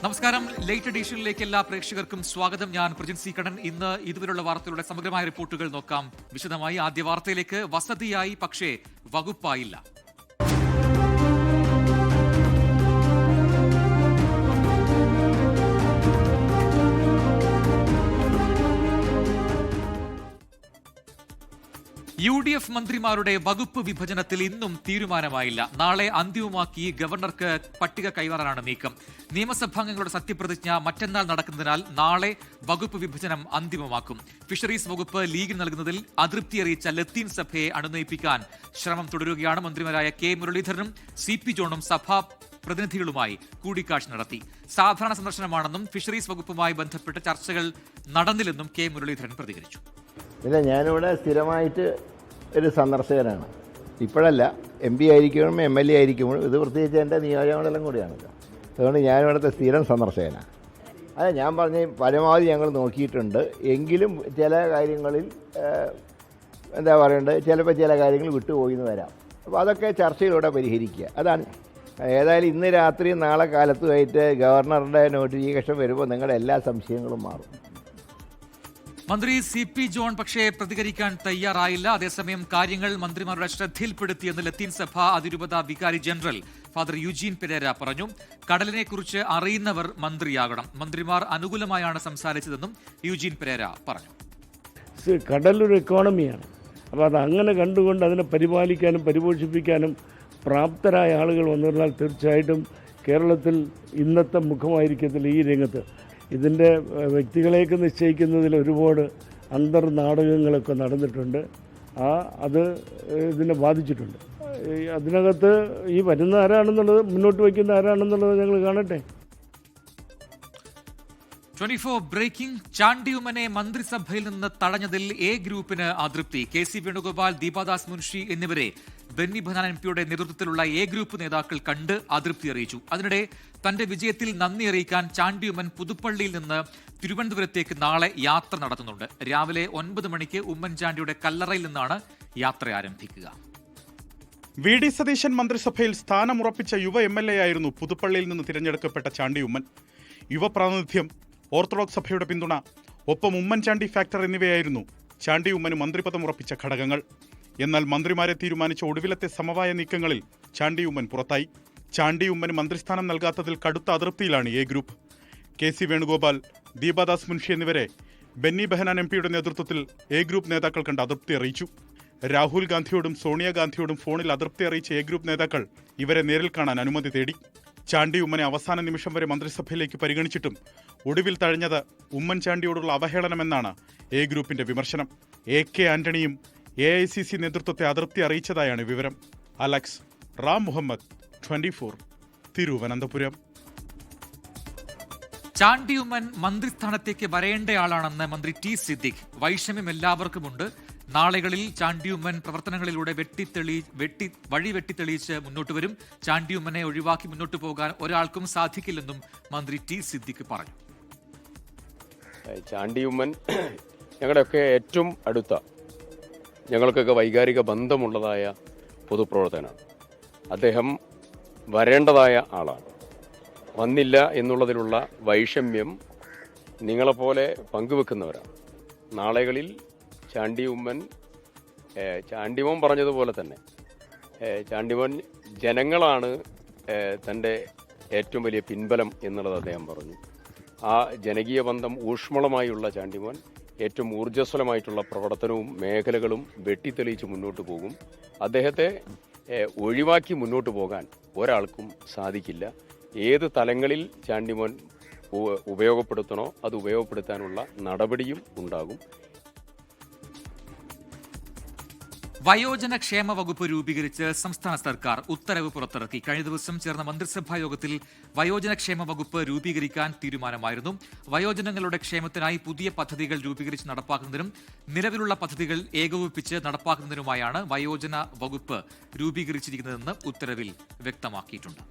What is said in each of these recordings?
നമസ്കാരം. ലേറ്റ് എഡിഷനിലേക്ക് എല്ലാ പ്രേക്ഷകർക്കും സ്വാഗതം. ഞാൻ പ്രജിൻ സി കണ്ണൻ. ഇന്ന് ഇതുവരെയുള്ള വാർത്തകളുടെ സമഗ്രമായ റിപ്പോർട്ടുകൾ നോക്കാം വിശദമായി. ആദ്യ വാർത്തയിലേക്ക്. വസതിയായി പക്ഷേ വകുപ്പായില്ല. UDF മന്ത്രിമാരുടെ വകുപ്പ് വിഭജനത്തിൽ ഇന്നും തീരുമാനമായില്ല. നാളെ അന്തിമമാക്കി ഗവർണർക്ക് പട്ടിക കൈമാറാനാണ് നീക്കം. നിയമസഭാംഗങ്ങളുടെ സത്യപ്രതിജ്ഞ മറ്റന്നാൾ നടക്കുന്നതിനാൽ നാളെ വകുപ്പ് വിഭജനം അന്തിമമാക്കും. ഫിഷറീസ് വകുപ്പ് ലീഗിന് നൽകുന്നതിൽ അതൃപ്തി അറിയിച്ച ലത്തീൻ സഭയെ അണുനയിപ്പിക്കാൻ ശ്രമം തുടരുകയാണ്. മന്ത്രിമാരായ കെ മുരളീധരനും CP ജോണും സഭാ പ്രതിനിധികളുമായി കൂടിക്കാഴ്ച നടത്തി. സാധാരണ സന്ദർശനമാണെന്നും ഫിഷറീസ് വകുപ്പുമായി ബന്ധപ്പെട്ട് ചർച്ചകൾ നടന്നില്ലെന്നും കെ മുരളീധരൻ പ്രതികരിച്ചു. ഇല്ല, ഞാനിവിടെ സ്ഥിരമായിട്ട് ഒരു സന്ദർശകനാണ്. ഇപ്പോഴല്ല, MP ആയിരിക്കുമ്പോഴും MLA ആയിരിക്കുമ്പോഴും ഇത് പ്രത്യേകിച്ച് എൻ്റെ നിയോജകമണ്ഡലം കൂടിയാണല്ലോ. അതുകൊണ്ട് ഞാനിവിടുത്തെ സ്ഥിരം സന്ദർശകനാണ്. അതെ, ഞാൻ പറഞ്ഞ പരമാവധി ഞങ്ങൾ നോക്കിയിട്ടുണ്ട്. എങ്കിലും ചില കാര്യങ്ങളിൽ എന്താ പറയേണ്ടത്, ചിലപ്പോൾ ചില കാര്യങ്ങൾ വിട്ടുപോയി എന്ന് വരാം. അപ്പോൾ അതൊക്കെ ചർച്ചയിലൂടെ പരിഹരിക്കുക. അതാണ്. ഏതായാലും ഇന്ന് രാത്രി നാളെ കാലത്തുമായിട്ട് ഗവർണറുടെ നോട്ടിഫിക്കേഷൻ വരുമ്പോൾ നിങ്ങളുടെ എല്ലാ സംശയങ്ങളും മാറും. മന്ത്രി CP ജോൺ പക്ഷേ പ്രതികരിക്കാൻ തയ്യാറായില്ല. അതേസമയം കാര്യങ്ങൾ മന്ത്രിമാരുടെ ശ്രദ്ധയിൽപ്പെടുത്തിയെന്ന് ലത്തീൻ സഭ അതിരൂപത വികാരി ജനറൽ ഫാദർ യൂജീൻ പെരേര പറഞ്ഞു. കടലിനെക്കുറിച്ച് അറിയുന്നവർ മന്ത്രിയാകണം. മന്ത്രിമാർ അനുകൂലമായാണ് സംസാരിച്ചതെന്നും യൂജീൻ പെരേര പറഞ്ഞു. കടലൊരു എക്കോണമിയാണ്. അപ്പോൾ അത് അങ്ങനെ കണ്ടുകൊണ്ട് അതിനെ പരിപാലിക്കാനും പരിപോഷിപ്പിക്കാനും പ്രാപ്തരായ ആളുകൾ വന്നിരുന്നാൽ തീർച്ചയായിട്ടും കേരളത്തിൽ ഇന്നത്തെ മുഖമായിരിക്കത്തില്ല ഈ രംഗത്ത്. ഇതിൻ്റെ വ്യക്തികളെയൊക്കെ നിശ്ചയിക്കുന്നതിൽ ഒരുപാട് അന്തർനാടകങ്ങളൊക്കെ നടന്നിട്ടുണ്ട്. അത് ഇതിനെ ബാധിച്ചിട്ടുണ്ട്. അതിനകത്ത് ഈ വരുന്ന ആരാണെന്നുള്ളത്, മുന്നോട്ട് വയ്ക്കുന്ന ആരാണെന്നുള്ളത് ഞങ്ങൾ കാണട്ടെ. 24 ബ്രേക്കിംഗ്. ചാണ്ടി ഉമ്മനെ മന്ത്രിസഭയിൽ നിന്ന് തടഞ്ഞതിൽ A ഗ്രൂപ്പിന് അതൃപ്തി. KC വേണുഗോപാൽ, ദീപാദാസ് മുൻഷി എന്നിവരെ ബെന്നി ബെഹനാൻ MPയുടെ നേതൃത്വത്തിലുള്ള A ഗ്രൂപ്പ് നേതാക്കൾ കണ്ട് അതൃപ്തി അറിയിച്ചു. അതിനിടെ തന്റെ വിജയത്തിൽ നന്ദി അറിയിക്കാൻ ചാണ്ടി ഉമ്മൻ പുതുപ്പള്ളിയിൽ നിന്ന് തിരുവനന്തപുരത്തേക്ക് നാളെ യാത്ര നടത്തുന്നുണ്ട്. രാവിലെ 9 മണിക്ക് ഉമ്മൻചാണ്ടിയുടെ കല്ലറയിൽ നിന്നാണ് യാത്ര ആരംഭിക്കുക. VD സതീശൻ മന്ത്രിസഭയിൽ സ്ഥാനമുറപ്പിച്ച യുവ MLA ആയിരുന്നു പുതുപ്പള്ളിയിൽ നിന്ന് തിരഞ്ഞെടുക്കപ്പെട്ട ചാണ്ടി ഉമ്മൻ. യുവപ്രാതിനിധ്യം, ഓർത്തഡോക്സ് സഭയുടെ പിന്തുണ, ഒപ്പം ഉമ്മൻചാണ്ടി ഫാക്ടർ എന്നിവയായിരുന്നു ചാണ്ടി ഉമ്മന് മന്ത്രിപദം ഉറപ്പിച്ച ഘടകങ്ങൾ. എന്നാൽ മന്ത്രിമാരെ തീരുമാനിച്ച ഒടുവിലത്തെ സമവായ നീക്കങ്ങളിൽ ചാണ്ടി ഉമ്മൻ പുറത്തായി. ചാണ്ടി ഉമ്മന് മന്ത്രിസ്ഥാനം നൽകാത്തതിൽ കടുത്ത അതൃപ്തിയിലാണ് A group. KC Venugopal, Deepa Das Munshi എന്നിവരെ ബെന്നി ബെഹനാൻ MPയുടെ നേതൃത്വത്തിൽ A ഗ്രൂപ്പ് നേതാക്കൾ കണ്ട് അതൃപ്തി അറിയിച്ചു. രാഹുൽ ഗാന്ധിയോടും സോണിയാഗാന്ധിയോടും ഫോണിൽ അതൃപ്തി അറിയിച്ച A ഗ്രൂപ്പ് നേതാക്കൾ ഇവരെ നേരിൽ കാണാൻ അനുമതി തേടി. ചാണ്ടി ഉമ്മനെ അവസാന നിമിഷം വരെ മന്ത്രിസഭയിലേക്ക് പരിഗണിച്ചിട്ടും ഒടുവിൽ തഴഞ്ഞത് ഉമ്മൻചാണ്ടിയോടുള്ള അവഹേളനമെന്നാണ് A ഗ്രൂപ്പിന്റെ വിമർശനം. AK ആന്റണിയും AICC നേതൃത്വത്തെ അതൃപ്തി അറിയിച്ചതായാണ് വിവരം. അലക്സ് റാം മുഹമ്മദ്, 24, തിരുവനന്തപുരം. ചാണ്ടി ഉമ്മൻ മന്ത്രിസ്ഥാനത്തേക്ക് വരേണ്ടയാളാണെന്ന് മന്ത്രി T സിദ്ദിഖ്. വൈഷമ്യം എല്ലാവർക്കുമുണ്ട്. നാളുകളിൽ ചാണ്ടി ഉമ്മൻ പ്രവർത്തനങ്ങളിലൂടെ വഴി വെട്ടിത്തെളിയിച്ച് മുന്നോട്ട് വരും. ചാണ്ടി ഉമ്മനെ ഒഴിവാക്കി മുന്നോട്ട് പോകാൻ ഒരാൾക്കും സാധിക്കില്ലെന്നും മന്ത്രി T സിദ്ദിഖ് പറഞ്ഞു. ചാണ്ടി ഉമ്മൻ ഞങ്ങളുടെയൊക്കെ ഏറ്റവും അടുത്ത, ഞങ്ങൾക്കൊക്കെ വൈകാരിക ബന്ധമുള്ളതായ പൊതുപ്രവർത്തകനാണ്. അദ്ദേഹം വരേണ്ടതായ ആളാണ്. വന്നില്ല എന്നുള്ളതിലുള്ള വൈഷമ്യം നിങ്ങളെപ്പോലെ പങ്കുവെക്കുന്നവരാണ്. നാളുകളിൽ ചാണ്ടിമോൻ പറഞ്ഞതുപോലെ തന്നെ ചാണ്ടിമോൻ ജനങ്ങളാണ് തൻ്റെ ഏറ്റവും വലിയ പിൻബലം എന്നുള്ളത് അദ്ദേഹം പറഞ്ഞു. ആ ജനകീയ ബന്ധം ഊഷ്മളമായുള്ള ചാണ്ടിമോൻ ഏറ്റവും ഊർജ്ജസ്വലമായിട്ടുള്ള പ്രവർത്തനവും മേഖലകളും വെട്ടിത്തെളിയിച്ച് മുന്നോട്ട് പോകും. അദ്ദേഹത്തെ ഒഴിവാക്കി മുന്നോട്ട് പോകാൻ ഒരാൾക്കും സാധിക്കില്ല. ഏത് തലങ്ങളിൽ ചാണ്ടിമോൻ ഉപയോഗപ്പെടുത്തണോ അത് ഉപയോഗപ്പെടുത്താനുള്ള നടപടിയും ഉണ്ടാകും. വയോജന ക്ഷേമ വകുപ്പ് രൂപീകരിച്ച് സംസ്ഥാന സർക്കാർ ഉത്തരവ് പുറത്തിറക്കി. കഴിഞ്ഞ ദിവസം ചേർന്ന മന്ത്രിസഭാ യോഗത്തിൽ വയോജന ക്ഷേമ വകുപ്പ് രൂപീകരിക്കാൻ തീരുമാനമായിരുന്നു. വയോജനങ്ങളുടെ ക്ഷേമത്തിനായി പുതിയ പദ്ധതികൾ രൂപീകരിച്ച് നടപ്പാക്കുന്നതിനും നിലവിലുള്ള പദ്ധതികൾ ഏകോപിപ്പിച്ച് നടപ്പാക്കുന്നതിനുമായാണ് വയോജന വകുപ്പ് രൂപീകരിച്ചിരിക്കുന്നതെന്ന് ഉത്തരവിൽ വ്യക്തമാക്കിയിട്ടുണ്ട്.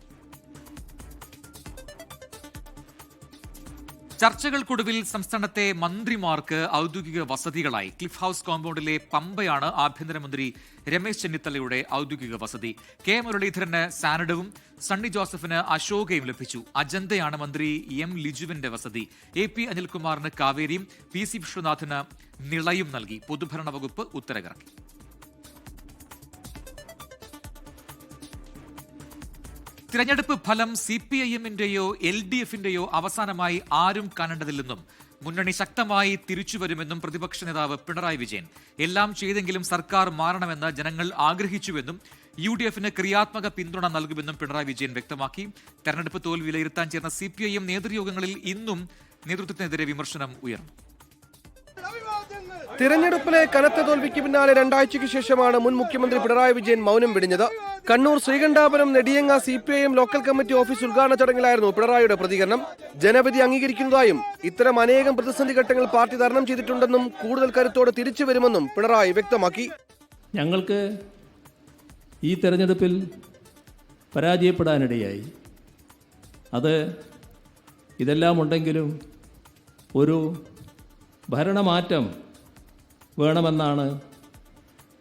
ചർച്ചകൾക്കൊടുവിൽ സംസ്ഥാനത്തെ മന്ത്രിമാർക്ക് ഔദ്യോഗിക വസതികളായി. ക്ലിഫ് ഹൌസ് കോമ്പൗണ്ടിലെ പമ്പയാണ് ആഭ്യന്തരമന്ത്രി രമേശ് ചെന്നിത്തലയുടെ ഔദ്യോഗിക വസതി. കെ മുരളീധരന് സാനഡവും സണ്ണി ജോസഫിന് അശോകയും ലഭിച്ചു. അജന്തയാണ് മന്ത്രി എം ലിജുവിന്റെ വസതി. AP അനിൽകുമാറിന് കാവേരിയും PC വിശ്വനാഥിന് നിളയും നൽകി. പൊതുഭരണ വകുപ്പ് ഉത്തരവിറക്കി. തിരഞ്ഞെടുപ്പ് ഫലം CPIM-ന്റെയോ LDF-ന്റെയോ അവസാനമായി ആരും കാണേണ്ടതില്ലെന്നും മുന്നണി ശക്തമായി തിരിച്ചുവരുമെന്നും പ്രതിപക്ഷ നേതാവ് പിണറായി വിജയൻ. എല്ലാം ചെയ്തെങ്കിലും സർക്കാർ മാറണമെന്ന് ജനങ്ങൾ ആഗ്രഹിച്ചുവെന്നും UDF-ന് ക്രിയാത്മക പിന്തുണ നൽകുമെന്നും പിണറായി വിജയൻ വ്യക്തമാക്കി. തെരഞ്ഞെടുപ്പ് തോൽവി വിലയിരുത്താൻ ചേർന്ന CPIM നേതൃയോഗങ്ങളിൽ ഇന്നും നേതൃത്വത്തിനെതിരെ വിമർശനം ഉയർന്നു. തിരഞ്ഞെടുപ്പിലെ കനത്ത തോൽവിക്ക് പിന്നാലെ 2 ആഴ്ചയ്ക്ക് ശേഷമാണ് മുൻ മുഖ്യമന്ത്രി പിണറായി വിജയൻ മൗനം വെടിഞ്ഞത്. Kannur Sreekandapuram Nediyanga CPIM local committee office ഉദ്ഘാടന ചടങ്ങിലായിരുന്നു പിണറായിയുടെ പ്രതികരണം. ജനവിധി അംഗീകരിക്കുന്നതായും ഇത്തരം അനേകം പ്രതിസന്ധി ഘട്ടങ്ങൾ പാർട്ടി തരണം ചെയ്തിട്ടുണ്ടെന്നും കൂടുതൽ കരുത്തോടെ തിരിച്ചു വരുമെന്നും പിണറായി വ്യക്തമാക്കി. ഞങ്ങൾക്ക് ഈ തെരഞ്ഞെടുപ്പിൽ പരാജയപ്പെടാനിടയായി. അത് ഇതെല്ലാം ഉണ്ടെങ്കിലും ഒരു ഭരണമാറ്റം വേണമെന്നാണ്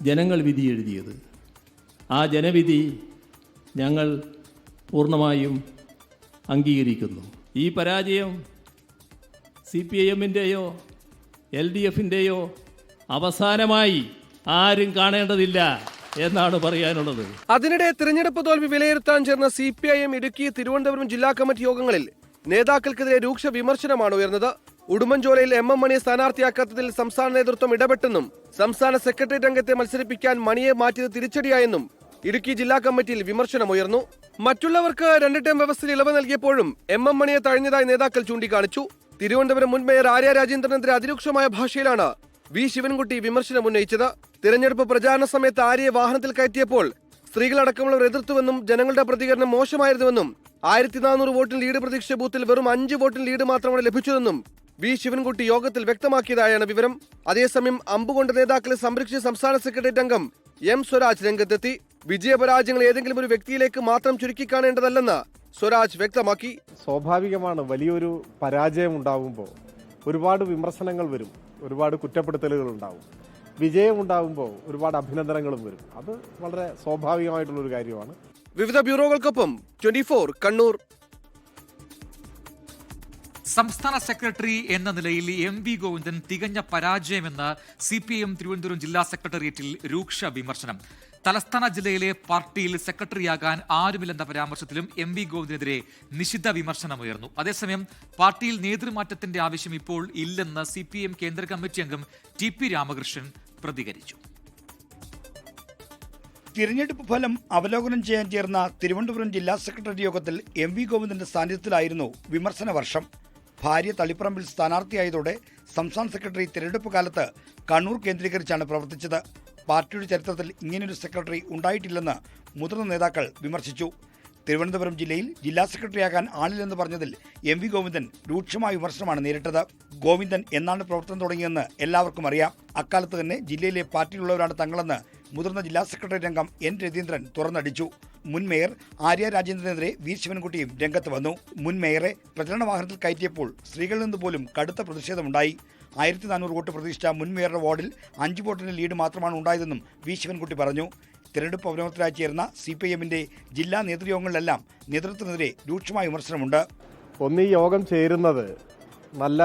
ജനങ്ങൾ വിധി എഴുതിയത്. ആ ജനവിധി ഞങ്ങൾ പൂർണ്ണമായും അംഗീകരിക്കുന്നു. ഈ പരാജയം CPIM-ന്റെയോ LDF-ന്റെയോ അവസാനമായി ആരും കാണേണ്ടതില്ല എന്നാണ് പറയാനുള്ളത്. അതിനിടെ തിരഞ്ഞെടുപ്പ് തോൽവി വിലയിരുത്താൻ ചേർന്ന CPIM ഇടുക്കി, തിരുവനന്തപുരം ജില്ലാ കമ്മിറ്റി യോഗങ്ങളിൽ നേതാക്കൾക്കെതിരെ രൂക്ഷ വിമർശനമാണ് ഉയർന്നത്. ഉടുമ്പൻചോലയിൽ MM മണിയെ സ്ഥാനാർത്ഥിയാക്കാത്തതിൽ സംസ്ഥാന നേതൃത്വം ഇടപെട്ടെന്നും സംസ്ഥാന സെക്രട്ടേറിയറ്റ് അംഗത്തെ മത്സരിപ്പിക്കാൻ മണിയെ മാറ്റിയത് തിരിച്ചടിയായെന്നും ഇടുക്കി ജില്ലാ കമ്മിറ്റിയിൽ വിമർശനമുയർന്നു. മറ്റുള്ളവർക്ക് 2 ടേം വ്യവസ്ഥയിൽ ഇളവ് നൽകിയപ്പോഴും MM മണിയെ തഴഞ്ഞതായി നേതാക്കൾ ചൂണ്ടിക്കാണിച്ചു. തിരുവനന്തപുരം മുൻ മേയർ ആര്യ രാജേന്ദ്രനെതിരെ അതിരൂക്ഷമായ ഭാഷയിലാണ് V ശിവൻകുട്ടി വിമർശനം ഉന്നയിച്ചത്. തിരഞ്ഞെടുപ്പ് പ്രചാരണ സമയത്ത് ആര്യയെ വാഹനത്തിൽ കയറ്റിയപ്പോൾ സ്ത്രീകളടക്കമുള്ളവർ എതിർത്തുവെന്നും ജനങ്ങളുടെ പ്രതികരണം മോശമായിരുന്നുവെന്നും 1400 വോട്ടിൽ ലീഡ് പ്രതീക്ഷിച്ച ബൂത്തിൽ വെറും 5 വോട്ടിൽ ലീഡ് മാത്രമാണ് ലഭിച്ചതെന്നും V ശിവൻകുട്ടി യോഗത്തിൽ വ്യക്തമാക്കിയതായാണ് വിവരം. അതേസമയം അമ്പുകൊണ്ട് നേതാക്കളെ സംരക്ഷിച്ച സംസ്ഥാന സെക്രട്ടേറിയറ്റ് അംഗം M സ്വരാജ് രംഗത്തെത്തി. വിജയപരാജയങ്ങൾ ഏതെങ്കിലും ഒരു വ്യക്തിയിലേക്ക് മാത്രം ചുരുക്കിക്കാണേണ്ടതല്ലെന്ന് സ്വരാജ് വ്യക്തമാക്കി. സ്വാഭാവികമാണ്, വലിയൊരു പരാജയം ഉണ്ടാകുമ്പോൾ ഒരുപാട് വിമർശനങ്ങൾ വരും, ഒരുപാട് കുറ്റപ്പെടുത്തലുകൾ ഉണ്ടാവും. വിജയം ഉണ്ടാകുമ്പോൾ ഒരുപാട് അഭിനന്ദനങ്ങളും വരും. അത് വളരെ സ്വാഭാവികമായിട്ടുള്ളൊരു കാര്യമാണ്. വിവിധ ബ്യൂറോകൾക്കൊപ്പം 24 കണ്ണൂർ. സംസ്ഥാന സെക്രട്ടറി എന്ന നിലയിൽ MV ഗോവിന്ദൻ തികഞ്ഞ പരാജയമെന്ന് CPIM തിരുവനന്തപുരം ജില്ലാ സെക്രട്ടേറിയറ്റിൽ രൂക്ഷ വിമർശനം. തലസ്ഥാന ജില്ലയിലെ പാർട്ടിയിൽ സെക്രട്ടറിയാകാൻ ആരുമില്ലെന്ന പരാമർശത്തിലും MV ഗോവിന്ദനെതിരെ നിശിത വിമർശനമുയർന്നു. അതേസമയം പാർട്ടിയിൽ നേതൃമാറ്റത്തിന്റെ ആവശ്യം ഇപ്പോൾ ഇല്ലെന്ന് CPIM കേന്ദ്ര കമ്മിറ്റി അംഗം TP രാമകൃഷ്ണൻ പ്രതികരിച്ചു. തിരഞ്ഞെടുപ്പ് ഫലം അവലോകനം ചെയ്യാൻ ചേർന്ന തിരുവനന്തപുരം ജില്ലാ സെക്രട്ടറി യോഗത്തിൽ MV ഗോവിന്ദന്റെ സാന്നിധ്യത്തിലായിരുന്നു വിമർശന വർഷം. ഭാര്യ തളിപ്പറമ്പിൽ സ്ഥാനാർത്ഥിയായതോടെ സംസ്ഥാന സെക്രട്ടറി തിരഞ്ഞെടുപ്പ് കാലത്ത് കണ്ണൂർ കേന്ദ്രീകരിച്ചാണ് പ്രവർത്തിച്ചത്. പാർട്ടിയുടെ ചരിത്രത്തിൽ ഇങ്ങനെയൊരു സെക്രട്ടറി ഉണ്ടായിട്ടില്ലെന്ന് മുതിർന്ന നേതാക്കൾ വിമർശിച്ചു. തിരുവനന്തപുരം ജില്ലയിൽ ജില്ലാ സെക്രട്ടറിയാകാൻ ആളില്ലെന്ന് പറഞ്ഞതിൽ MV ഗോവിന്ദൻ രൂക്ഷമായ വിമർശനമാണ് നേരിട്ടത്. ഗോവിന്ദൻ എന്നാണ് പ്രവർത്തനം തുടങ്ങിയെന്ന് എല്ലാവർക്കും അറിയാം. അക്കാലത്ത് തന്നെ ജില്ലയിലെ പാർട്ടിയിലുള്ളവരാണ് തങ്ങളെന്ന് മുതിർന്ന ജില്ലാ സെക്രട്ടറി അംഗം N രവീന്ദ്രൻ തുറന്നടിച്ചു. മുൻ മേയർ ആര്യ രാജേന്ദ്രനെതിരെ V ശിവൻകുട്ടിയും രംഗത്ത് വന്നു. മുൻ മേയറെ പ്രചരണ വാഹനത്തിൽ കയറ്റിയപ്പോൾ സ്ത്രീകളിൽ നിന്ന് പോലും കടുത്ത പ്രതിഷേധമുണ്ടായി. 1400 വോട്ട് പ്രതീക്ഷിച്ച മുൻ മേയറുടെ വാർഡിൽ 5 വോട്ടിന്റെ ലീഡ് മാത്രമാണ് ഉണ്ടായതെന്നും V ശിവൻകുട്ടി പറഞ്ഞു. തിരഞ്ഞെടുപ്പ് അവലോകനത്തിനായി ചേർന്ന CPIM-ന്റെ ജില്ലാ നേതൃയോഗങ്ങളിലെല്ലാം നേതൃത്വത്തിനെതിരെ രൂക്ഷമായ വിമർശനമുണ്ട്. ഈ യോഗം ചേരുന്നത് നല്ല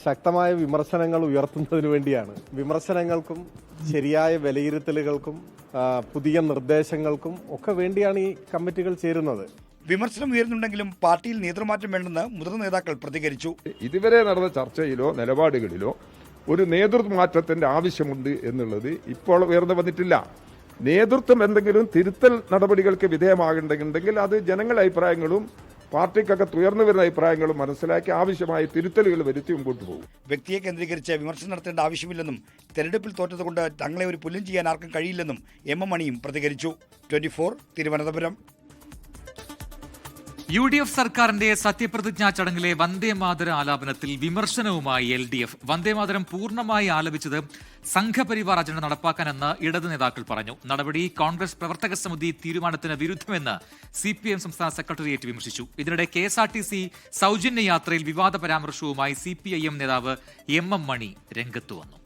ശക്തമായ വിമർശനങ്ങൾ ഉയർത്തുന്നതിന് വേണ്ടിയാണ്. വിമർശനങ്ങൾക്കും ശരിയായ വിലയിരുത്തലുകൾക്കും പുതിയ നിർദ്ദേശങ്ങൾക്കും ഒക്കെ വേണ്ടിയാണ് ഈ കമ്മിറ്റികൾ ചേരുന്നത്. വിമർശനം ഉയർന്നുണ്ടെങ്കിലും പാർട്ടിയിൽ നേതൃമാറ്റം വേണ്ടെന്ന് മുതിർന്ന നേതാക്കൾ പ്രതികരിച്ചു. ഇതുവരെ നടന്ന ചർച്ചയിലോ നിലപാടുകളിലോ ഒരു നേതൃമാറ്റത്തിന്റെ ആവശ്യമുണ്ട് എന്നുള്ളത് ഇപ്പോൾ ഉയർന്നു വന്നിട്ടില്ല. നേതൃത്വം എന്തെങ്കിലും തിരുത്തൽ നടപടികൾക്ക് വിധേയമാകേണ്ടെങ്കിൽ അത് ജനങ്ങളുടെ അഭിപ്രായങ്ങളും പാർട്ടിക്കകത്ത് ഉയർന്നു വരുന്ന അഭിപ്രായങ്ങളും മനസ്സിലാക്കി ആവശ്യമായ തിരുത്തലുകൾ വരുത്തി മുമ്പോട്ട് പോകും. വ്യക്തിയെ കേന്ദ്രീകരിച്ച് വിമർശനം നടത്തേണ്ട ആവശ്യമില്ലെന്നും തെരഞ്ഞെടുപ്പിൽ തോറ്റതുകൊണ്ട് തങ്ങളെ ഒരു പുല്ലും ചെയ്യാൻ ആർക്കും കഴിയില്ലെന്നും MM മണിയും പ്രതികരിച്ചു. 24 തിരുവനന്തപുരം. UDF സർക്കാരിന്റെ സത്യപ്രതിജ്ഞാ ചടങ്ങിലെ വന്ദേമാതര ആലാപനത്തിൽ വിമർശനവുമായി LDF. വന്ദേമാതരം പൂർണ്ണമായി ആലപിച്ചത് സംഘപരിവാർ അജണ്ട നടപ്പാക്കാനെന്ന് ഇടത് നേതാക്കൾ പറഞ്ഞു. നടപടി കോൺഗ്രസ് പ്രവർത്തക സമിതി തീരുമാനത്തിന് വിരുദ്ധമെന്ന് CPM സംസ്ഥാന സെക്രട്ടേറിയറ്റ് വിമർശിച്ചു. ഇതിനിടെ KSRTC സൗജന്യ യാത്രയിൽ വിവാദ പരാമർശവുമായി CPIM നേതാവ് MM മണി രംഗത്തു വന്നു.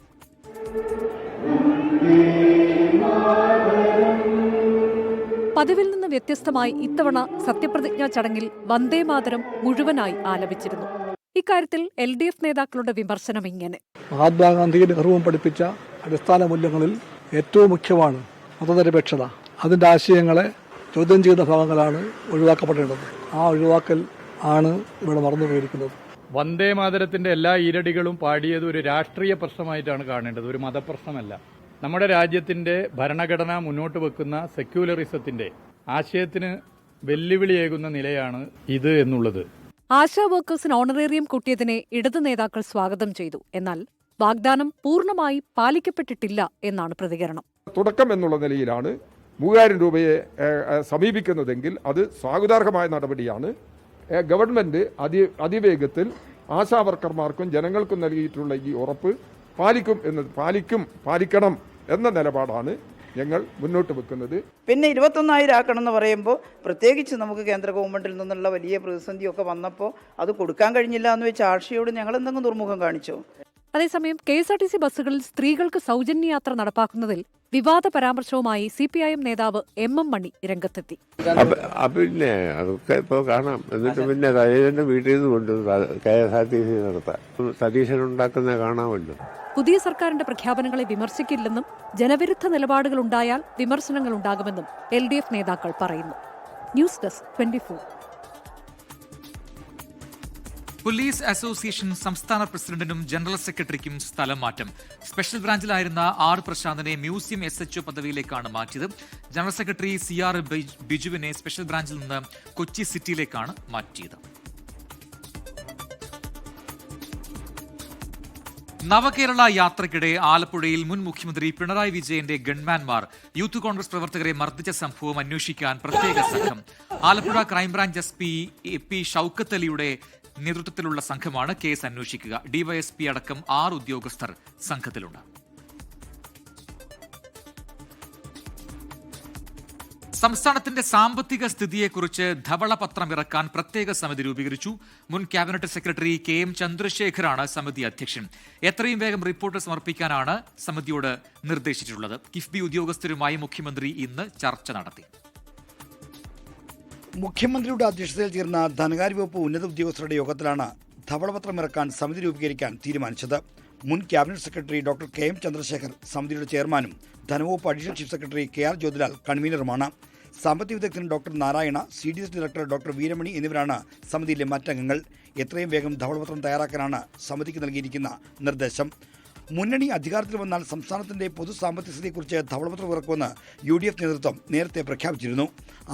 പതിവിൽ നിന്ന് വ്യത്യസ്തമായി ഇത്തവണ സത്യപ്രതിജ്ഞാ ചടങ്ങിൽ വന്ദേമാതരം മുഴുവനായി ആലപിച്ചിരുന്നു. ഇക്കാര്യത്തിൽ LDF നേതാക്കളുടെ വിമർശനം ഇങ്ങനെ: മഹാത്മാഗാന്ധിയും നെഹ്റുവും പഠിപ്പിച്ച അടിസ്ഥാന മൂല്യങ്ങളിൽ ഏറ്റവും മുഖ്യമാണ് മതനിരപേക്ഷത. അതിന്റെ ആശയങ്ങളെ ചോദ്യം ചെയ്യുന്ന ഭാഗങ്ങളാണ് ഒഴിവാക്കപ്പെടേണ്ടത്. ആ ഒഴിവാക്കൽ ആണ് ഇവിടെ മറന്നുപോയിരിക്കുന്നത്. വന്ദേമാതരത്തിന്റെ എല്ലാ ഈരടികളും പാടിയത് ഒരു രാഷ്ട്രീയ പ്രശ്നമായിട്ടാണ് കാണേണ്ടത്, ഒരു മതപ്രശ്നമല്ല. നമ്മുടെ രാജ്യത്തിന്റെ ഭരണഘടന മുന്നോട്ട് വെക്കുന്ന സെക്യുലറിസത്തിന്റെ ആശയത്തിന് വെല്ലുവിളിയേകുന്ന നിലയാണ് ഇത് എന്നുള്ളത്. ആശാ വർക്കേഴ്സിന് ഓണറേറിയം കൂട്ടിയതിനെ ഇടതു നേതാക്കൾ സ്വാഗതം ചെയ്തു. എന്നാൽ വാഗ്ദാനം പൂർണ്ണമായി പാലിക്കപ്പെട്ടിട്ടില്ല എന്നാണ് പ്രതികരണം. തുടക്കം എന്നുള്ള നിലയിലാണ് 3000 രൂപയെ സമീപിക്കുന്നതെങ്കിൽ അത് സ്വാഗതാർഹമായ നടപടിയാണ്. ഗവൺമെന്റ് അതിവേഗത്തിൽ ആശാവർക്കർമാർക്കും ജനങ്ങൾക്കും നൽകിയിട്ടുള്ള ഈ ഉറപ്പ് പാലിക്കണം എന്ന നിലപാടാണ് ഞങ്ങൾ മുന്നോട്ട് വെക്കുന്നത്. പിന്നെ 21,000 ആക്കണം എന്ന് പറയുമ്പോൾ പ്രത്യേകിച്ച് നമുക്ക് കേന്ദ്ര ഗവൺമെന്റിൽ നിന്നുള്ള വലിയ പ്രതിസന്ധിയൊക്കെ വന്നപ്പോൾ അത് കൊടുക്കാൻ കഴിഞ്ഞില്ല എന്ന് വെച്ച് ആർഷിയോട് ഞങ്ങൾ എന്തെങ്കിലും ദുർമുഖം കാണിച്ചോ? അതേസമയം KSRTC ബസ്സുകളിൽ സ്ത്രീകൾക്ക് സൗജന്യ യാത്ര നടപ്പാക്കുന്നതിൽ വിവാദ പരാമർശവുമായി CPIM നേതാവ് MM മണി രംഗത്തെത്തി. പിന്നെ അതൊക്കെ ഇപ്പോൾ കാണാം. എന്നിട്ട് പിന്നെ സതീശന്റെ വീട്ടിൽ നിന്ന് കൊണ്ടുവന്ന് KSRTC നടത്താൻ സതീശനുണ്ടാക്കുന്ന കാണാമല്ലോ. പുതിയ സർക്കാരിന്റെ പ്രഖ്യാപനങ്ങളെ വിമർശിക്കില്ലെന്നും ജനവിരുദ്ധ നിലപാടുകൾ ഉണ്ടായാൽ വിമർശനങ്ങൾ ഉണ്ടാകുമെന്നും LDF നേതാക്കൾ പറയുന്നു. News desk 24. പോലീസ് അസോസിയേഷൻ സംസ്ഥാന പ്രസിഡന്റിനും ജനറൽ സെക്രട്ടറിക്കും സ്ഥലം മാറ്റം. സ്പെഷ്യൽ ബ്രാഞ്ചിലായിരുന്ന R പ്രശാന്തിനെ മ്യൂസിയം SHO പദവിയിലേക്കാണ് മാറ്റിയത്. ജനറൽ സെക്രട്ടറി CR ബിജുവിനെ സ്പെഷ്യൽ ബ്രാഞ്ചിൽ നിന്ന് കൊച്ചി സിറ്റിയിലേക്കാണ് മാറ്റിയത്. നവകേരള യാത്രയ്ക്കിടെ ആലപ്പുഴയിൽ മുൻ മുഖ്യമന്ത്രി പിണറായി വിജയന്റെ ഗൺമാൻമാർ യൂത്ത് കോൺഗ്രസ് പ്രവർത്തകരെ മർദ്ദിച്ച സംഭവം അന്വേഷിക്കാൻ പ്രത്യേക സംഘം. Alappuzha crime branch SP AP Shoukath അലിയുടെ നേതൃത്വത്തിലുള്ള സംഘമാണ് കേസ് അന്വേഷിക്കുക. DYSP അടക്കം 6 ഉദ്യോഗസ്ഥർ സംഘത്തിലുണ്ട്. സംസ്ഥാനത്തിന്റെ സാമ്പത്തിക സ്ഥിതിയെക്കുറിച്ച് ധവളപത്രം ഇറക്കാൻ പ്രത്യേക സമിതി രൂപീകരിച്ചു. മുൻ ക്യാബിനറ്റ് സെക്രട്ടറി KM ചന്ദ്രശേഖറാണ് സമിതി അധ്യക്ഷൻ. എത്രയും വേഗം റിപ്പോർട്ട് സമർപ്പിക്കാനാണ് സമിതിയോട് നിർദ്ദേശിച്ചിട്ടുള്ളത്. കിഫ്ബി ഉദ്യോഗസ്ഥരുമായി മുഖ്യമന്ത്രി ഇന്ന് ചർച്ച നടത്തി. മുഖ്യമന്ത്രിയുടെ അധ്യക്ഷതയിൽ ചേർന്ന ധനകാര്യ വകുപ്പ് ഉന്നത ഉദ്യോഗസ്ഥരുടെ യോഗത്തിലാണ് ധവളപത്രം ഇറക്കാൻ സമിതി രൂപീകരിക്കാൻ തീരുമാനിച്ചത്. മുൻ cabinet secretary doctor KM Chandrasekhar സമിതിയുടെ ചെയർമാനും ധനവകുപ്പ് additional chief secretary KR Jyothilal കൺവീനറുമാണ്. സാമ്പത്തിക വിദഗ്ധൻ doctor Narayana, CDS director doctor Veeramani എന്നിവരാണ് സമിതിയിലെ മറ്റംഗങ്ങൾ. എത്രയും വേഗം ധവളപത്രം തയ്യാറാക്കാനാണ് സമിതിക്ക് നൽകിയിരിക്കുന്ന നിർദ്ദേശം. മുന്നണി അധികാരത്തിൽ വന്നാൽ സംസ്ഥാനത്തിന്റെ പൊതു സാമ്പത്തിക സ്ഥിതിയെക്കുറിച്ച് ധവളപത്രം ഇറക്കുമെന്ന് UDF നേതൃത്വം നേരത്തെ പ്രഖ്യാപിച്ചിരുന്നു.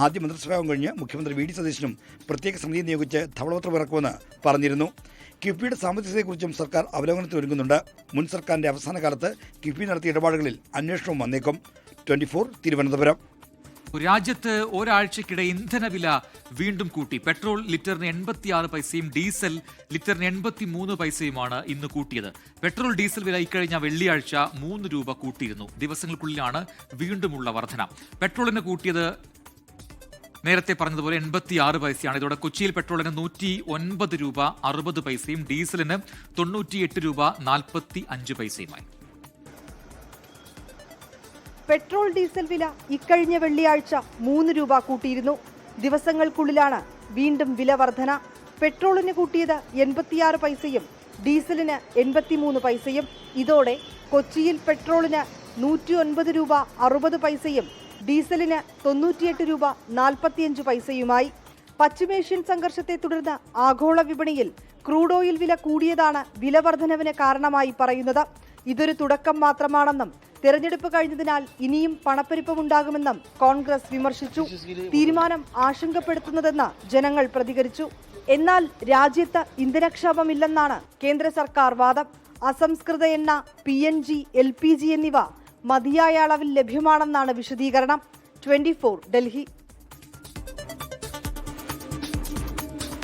ആദ്യ മന്ത്രിസഭായോഗം കഴിഞ്ഞ് മുഖ്യമന്ത്രി VD സതീശനും പ്രത്യേക സമിതിയെ നിയോഗിച്ച് ധവളപത്രം ഇറക്കുമെന്ന് പറഞ്ഞിരുന്നു. കിഫ്ബിയുടെ സാമ്പത്തിക സ്ഥിതിയെക്കുറിച്ചും സർക്കാർ അവലോകനത്തിനൊരുങ്ങുന്നുണ്ട്. മുൻ സർക്കാരിന്റെ അവസാന കാലത്ത് കിഫ്ബി നടത്തിയ ഇടപാടുകളിൽ അന്വേഷണവും വന്നേക്കും. 24 തിരുവനന്തപുരം. രാജ്യത്ത് ഒരാഴ്ചക്കിടെ ഇന്ധനവില വീണ്ടും കൂട്ടി. പെട്രോൾ ലിറ്ററിന് 86 പൈസയും ഡീസൽ ലിറ്ററിന് 83 പൈസയുമാണ് ഇന്ന് കൂട്ടിയത്. പെട്രോൾ ഡീസൽ വില ഇക്കഴിഞ്ഞ വെള്ളിയാഴ്ച 3 രൂപ കൂട്ടിയിരുന്നു. ദിവസങ്ങൾക്കുള്ളിലാണ് വീണ്ടുമുള്ള വർധന. പെട്രോളിന് കൂട്ടിയത് നേരത്തെ പറഞ്ഞതുപോലെ 86 പൈസയാണ്. ഇതോടെ കൊച്ചിയിൽ പെട്രോളിന് 109 രൂപ 60 പൈസയും ഡീസലിന് 98 രൂപ 45 പൈസയുമായി. പെട്രോൾ ഡീസൽ വില ഇക്കഴിഞ്ഞ വെള്ളിയാഴ്ച 3 രൂപ കൂട്ടിയിരുന്നു. ദിവസങ്ങൾക്കുള്ളിലാണ് വീണ്ടും വില വർധന. പെട്രോളിന് കൂട്ടിയത് 86 പൈസയും ഡീസലിന് 83 പൈസയും. ഇതോടെ കൊച്ചിയിൽ പെട്രോളിന് 109 രൂപ 60 പൈസയും ഡീസലിന് 98 രൂപ 45 പൈസയുമായി. പശ്ചിമേഷ്യൻ സംഘർഷത്തെ തുടർന്ന് ആഗോള വിപണിയിൽ ക്രൂഡ് ഓയിൽ വില കൂടിയതാണ് വില വർധനവിന് കാരണമായി പറയുന്നത്. ഇതൊരു തുടക്കം മാത്രമാണെന്നും തെരഞ്ഞെടുപ്പ് കഴിഞ്ഞതിനാൽ ഇനിയും പണപ്പെരുപ്പമുണ്ടാകുമെന്നും കോൺഗ്രസ് വിമർശിച്ചു. തീരുമാനം ആശങ്കപ്പെടുത്തുന്നതെന്ന് ജനങ്ങൾ പ്രതികരിച്ചു. എന്നാൽ രാജ്യത്ത് ഇന്ധനക്ഷാമമില്ലെന്നാണ് കേന്ദ്ര സർക്കാർ വാദം. അസംസ്കൃത എണ്ണ, PNG, LPG എന്നിവ മതിയായ അളവിൽ ലഭ്യമാണെന്നാണ് വിശദീകരണം. 24 ഡൽഹി.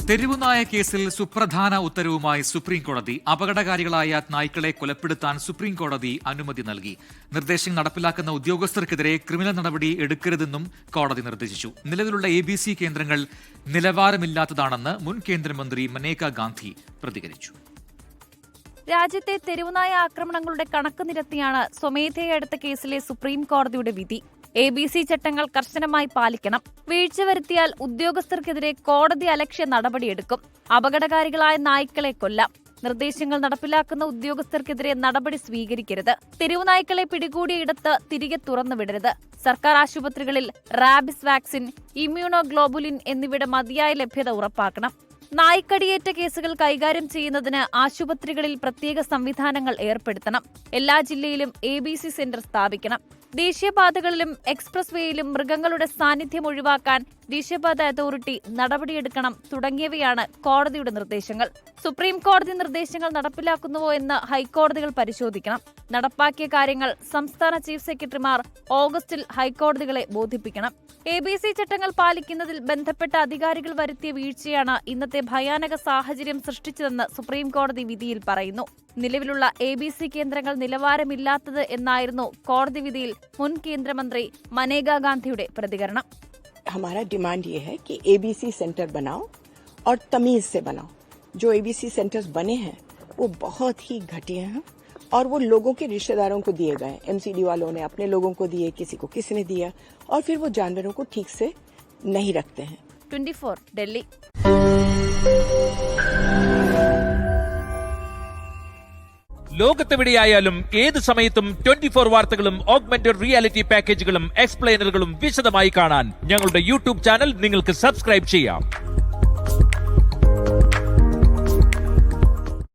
തെരുവുനായ കേസിൽ സുപ്രധാന ഉത്തരവുമായി സുപ്രീംകോടതി. അപകടകാരികളായ നായ്ക്കളെ കൊലപ്പെടുത്താൻ സുപ്രീംകോടതി അനുമതി നൽകി. നിർദ്ദേശം നടപ്പിലാക്കുന്ന ഉദ്യോഗസ്ഥർക്കെതിരെ ക്രിമിനൽ നടപടി എടുക്കരുതെന്നും കോടതി നിർദ്ദേശിച്ചു. നിലവിലുള്ള ABC കേന്ദ്രങ്ങൾ നിലവാരമില്ലാത്തതാണെന്ന് മുൻ കേന്ദ്രമന്ത്രി മനേകാ ഗാന്ധി പ്രതികരിച്ചു. രാജ്യത്തെ തെരുവുനായ ആക്രമണങ്ങളുടെ കണക്ക് നിരത്തിയാണ് സ്വമേധയാ എടുത്ത കേസിലെ സുപ്രീം കോടതിയുടെ വിധി. ABC ചട്ടങ്ങൾ കർശനമായി പാലിക്കണം. വീഴ്ച വരുത്തിയാൽ ഉദ്യോഗസ്ഥർക്കെതിരെ കോടതി അലക്ഷ്യ നടപടിയെടുക്കും. അപകടകാരികളായ നായ്ക്കളെ കൊല്ലാം. നിർദ്ദേശങ്ങൾ നടപ്പിലാക്കുന്ന ഉദ്യോഗസ്ഥർക്കെതിരെ നടപടി സ്വീകരിക്കരുത്. തെരുവുനായ്ക്കളെ പിടികൂടിയിടത്ത് തിരികെ തുറന്നുവിടരുത്. സർക്കാർ ആശുപത്രികളിൽ റാബിസ് വാക്സിൻ, ഇമ്മ്യൂണോഗ്ലോബുലിൻ എന്നിവയുടെ മതിയായ ലഭ്യത ഉറപ്പാക്കണം. നായ്ക്കടിയേറ്റ കേസുകൾ കൈകാര്യം ചെയ്യുന്നതിന് ആശുപത്രികളിൽ പ്രത്യേക സംവിധാനങ്ങൾ ഏർപ്പെടുത്തണം. എല്ലാ ജില്ലയിലും ABC സെന്റർ സ്ഥാപിക്കണം. ദേശീയപാതകളിലും എക്സ്പ്രസ് വേയിലും മൃഗങ്ങളുടെ സാന്നിധ്യം ഒഴിവാക്കാൻ ദേശീയപാത അതോറിറ്റി നടപടിയെടുക്കണം തുടങ്ങിയവയാണ് കോടതിയുടെ നിർദ്ദേശങ്ങൾ. സുപ്രീം കോടതി നിർദ്ദേശങ്ങൾ നടപ്പിലാക്കുന്നുവോ എന്ന് ഹൈക്കോടതികൾ പരിശോധിക്കണം. നടപ്പാക്കിയ കാര്യങ്ങൾ സംസ്ഥാന ചീഫ് സെക്രട്ടറിമാർ ഓഗസ്റ്റിൽ ഹൈക്കോടതികളെ ബോധിപ്പിക്കണം. ABC ചട്ടങ്ങൾ പാലിക്കുന്നതിൽ ബന്ധപ്പെട്ട അധികാരികൾ വരുത്തിയ വീഴ്ചയാണ് ഇന്നത്തെ ഭയാനക സാഹചര്യം സൃഷ്ടിച്ചതെന്ന് സുപ്രീം കോടതി വിധിയിൽ പറയുന്നു. നിലവിലുള്ള ABC കേന്ദ്രങ്ങൾ നിലവാരമില്ലാത്തത് എന്നായിരുന്നു കോടതി വിധിയിൽ മുൻ കേന്ദ്രമന്ത്രി മനേകാ ഗാന്ധിയുടെ പ്രതികരണം. हमारा डिमांड ये है कि ABC सेंटर बनाओ और तमीज से बनाओ. जो ABC सेंटर्स बने हैं वो बहुत ही घटिया हैं और वो लोगों के रिश्तेदारों को दिए गए. MCD वालों ने अपने लोगों को दिए, किसी को किसी ने दिया और फिर वो जानवरों को ठीक से नहीं रखते हैं. 24 दिल्ली. ലോകത്തെവിടെയായാലും ഏത് സമയത്തും 24 വാർത്തകളും ഓഗ്മെന്റഡ് റിയാലിറ്റി പാക്കേജുകളും എക്സ്പ്ലെയിനറുകളും വിശദമായി കാണാൻ ഞങ്ങളുടെ YouTube ചാനൽ നിങ്ങൾക്ക് സബ്സ്ക്രൈബ് ചെയ്യാം.